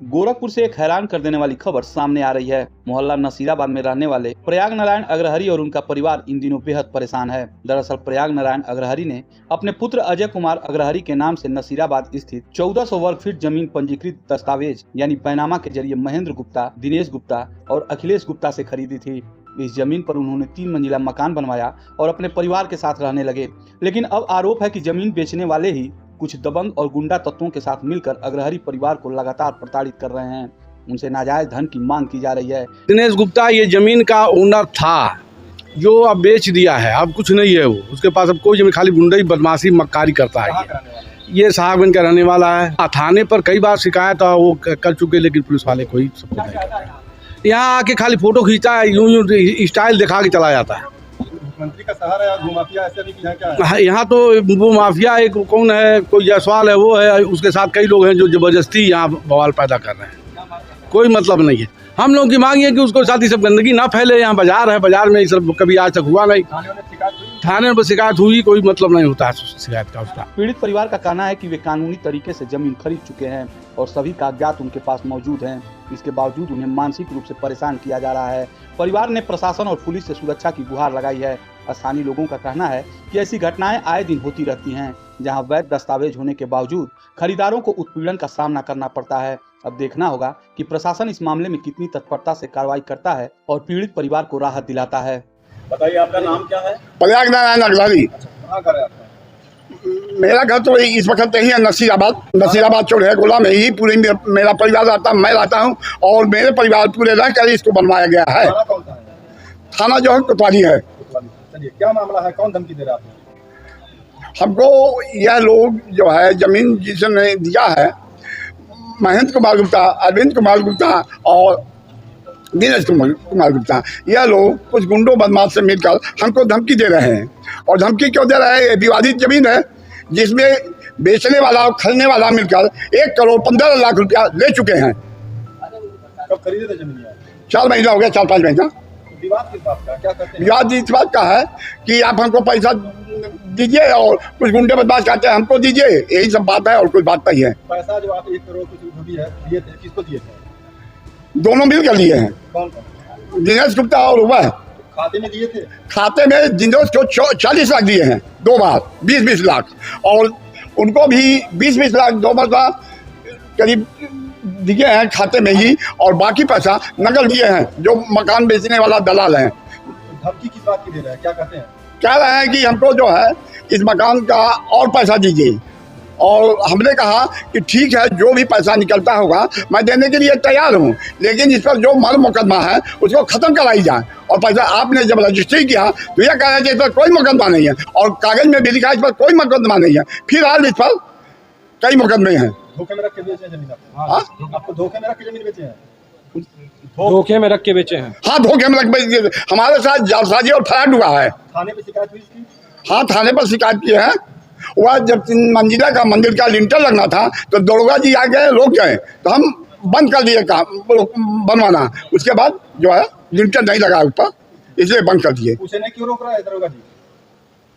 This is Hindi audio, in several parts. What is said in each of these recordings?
गोरखपुर से एक हैरान कर देने वाली खबर सामने आ रही है। मोहल्ला नसीराबाद में रहने वाले प्रयाग नारायण अग्रहरि और उनका परिवार इन दिनों बेहद परेशान है। दरअसल प्रयाग नारायण अग्रहरि ने अपने पुत्र अजय कुमार अग्रहरि के नाम से नसीराबाद स्थित 1400 वर्ग फीट जमीन पंजीकृत दस्तावेज यानी पैनामा के जरिए महेंद्र गुप्ता, दिनेश गुप्ता और अखिलेश गुप्ता से खरीदी थी। इस जमीन पर उन्होंने 3 मंजिला मकान बनवाया और अपने परिवार के साथ रहने लगे। लेकिन अब आरोप है कि जमीन बेचने वाले ही कुछ दबंग और गुंडा तत्वों के साथ मिलकर अग्रहरि परिवार को लगातार प्रताड़ित कर रहे हैं। उनसे नाजायज धन की मांग की जा रही है। दिनेश गुप्ता ये जमीन का ओनर था, जो अब बेच दिया है, अब कुछ नहीं है वो उसके पास, अब कोई जमीन, खाली गुंडई बदमाशी मक्कारी करता है। ये साहबगंज का रहने वाला है। थाने पर कई बार शिकायत वो कर चुके, लेकिन पुलिस वाले कोई सपोर्ट नहीं करता है। यहाँ आके खाली फोटो खींचता है, यूं स्टाइल दिखा के चला जाता है। मंत्री का सहारा है, भूमाफिया ऐसे भी क्या है? यहाँ तो वो माफिया एक कौन है, कोई जायसवाल है, वो है, उसके साथ कई लोग हैं जो जबरदस्ती यहाँ बवाल पैदा कर रहे हैं। कोई मतलब नहीं है। हम लोगों की मांग है कि उसको साथ ही सब गंदगी ना फैले। यहाँ बाजार है, बाजार में ये सब कभी आज तक हुआ नहीं। थाने पर शिकायत हुई, कोई मतलब नहीं होता है शिकायत का उसका। पीड़ित परिवार का कहना है कि वे कानूनी तरीके से जमीन खरीद चुके हैं और सभी कागजात उनके पास मौजूद हैं। इसके बावजूद उन्हें मानसिक रूप से परेशान किया जा रहा है। परिवार ने प्रशासन और पुलिस से सुरक्षा की गुहार लगाई है। स्थानीय लोगों का कहना है कि ऐसी घटनाएं आए दिन होती रहती हैं, जहां वैध दस्तावेज होने के बावजूद खरीदारों को उत्पीड़न का सामना करना पड़ता है। अब देखना होगा कि प्रशासन इस मामले में कितनी तत्परता से कार्रवाई करता है और पीड़ित परिवार को राहत दिलाता है। बताइए, आपका नाम क्या है? प्रयाग नारायण अग्रहरि। कहाँ घर है आपका? मेरा घर तो इस वक्त यही है, नसीराबाद चौराहे गोला में ही पूरी मेरा परिवार रहता है, मैं रहता हूँ और मेरे परिवार पूरे रह कर इसको बनवाया गया है। थाना कौन सा है? थाना जो है कोतवाली है। चलिए, क्या मामला है? कौन धमकी दे रहा है आपको? हमको यह लोग जो है जमीन जिसने दिया है, महेंद्र कुमार गुप्ता, अरविंद कुमार गुप्ता और दिनेश कुमार गुप्ता, यह लोग कुछ गुंडों बदमाश से मिलकर हमको धमकी दे रहे हैं। और धमकी क्यों दे रहे हैं? ये विवादित जमीन है जिसमें बेचने वाला और खरीदने वाला मिलकर 1 करोड़ 15 लाख रुपया ले चुके हैं। कब खरीदे थे जमीन? 4 महीना हो गया, 4-5 महीना। विवाद किस बात का? क्या करते हैं? विवाद इस बात का है कि आप हमको पैसा दीजिए और कुछ गुंडे बदमाश कहते हैं हमको दीजिए, यही सब बात है और कोई बात नहीं है। पैसा जो आप 1 करोड़ कुछ जो भी है दिए थे, किसको दिए थे? दोनों मिलकर लिए हैं, कौन? दिनेश गुप्ता और वह। खाते में दिए थे? खाते में दिनेश को 40 लाख दिए हैं 2 बार, 20-20 लाख, और उनको भी 20-20 लाख 2 बार करीब दिए हैं खाते में ही, और बाकी पैसा नकल दिए हैं जो मकान बेचने वाला दलाल है। धमकी किस बात की दे रहे हैं? क्या कहते हैं? कह रहे हैं कि हमको जो है इस मकान का और पैसा दीजिए, और हमने कहा कि ठीक है, जो भी पैसा निकलता होगा मैं देने के लिए तैयार हूँ, लेकिन इस पर जो मर्म मुकदमा है उसको ख़त्म कराई जाए। और पैसा आपने जब रजिस्ट्री किया तो यह कहा कि इस पर कोई मुकदमा नहीं है, और कागज में भी लिखा इस पर कोई मुकदमा नहीं है, फिलहाल इस पर कई मुकदमे हैं। धोखे में रख के बेचे जमीन आपको? धोखे में रख के जमीन बेचे हैं? धोखे में रख के बेचे हैं। हाँ, धोखे में रख के हमारे साथ जालसाजी और फ्रॉड हुआ है। थाने पे शिकायत हुई इसकी? हाँ, थाने पर शिकायत की है। वह जब 3 मंजिला का मंदिर का लिंटर लगना था तो दरोगा जी आ गए, रोक गए, तो हम बंद कर दिए काम बनवाना। उसके बाद जो है लिंटर नहीं लगा ऊपर, इसलिए बंद कर दिए। पूछने क्यों रोक रहा है दरोगा जी?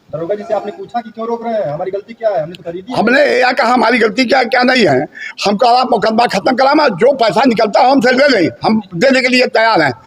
दरोगा जी से आपने पूछा कि क्यों रोक रहे हैं? हमारी गलती क्या है? हमने तो खरीदी। हमने यह कहा हमारी गलती क्या है, क्या नहीं है। हमको आप मुकदमा खत्म कराना, जो पैसा निकलता है हमसे ले लें, हम देने के लिए तैयार हैं।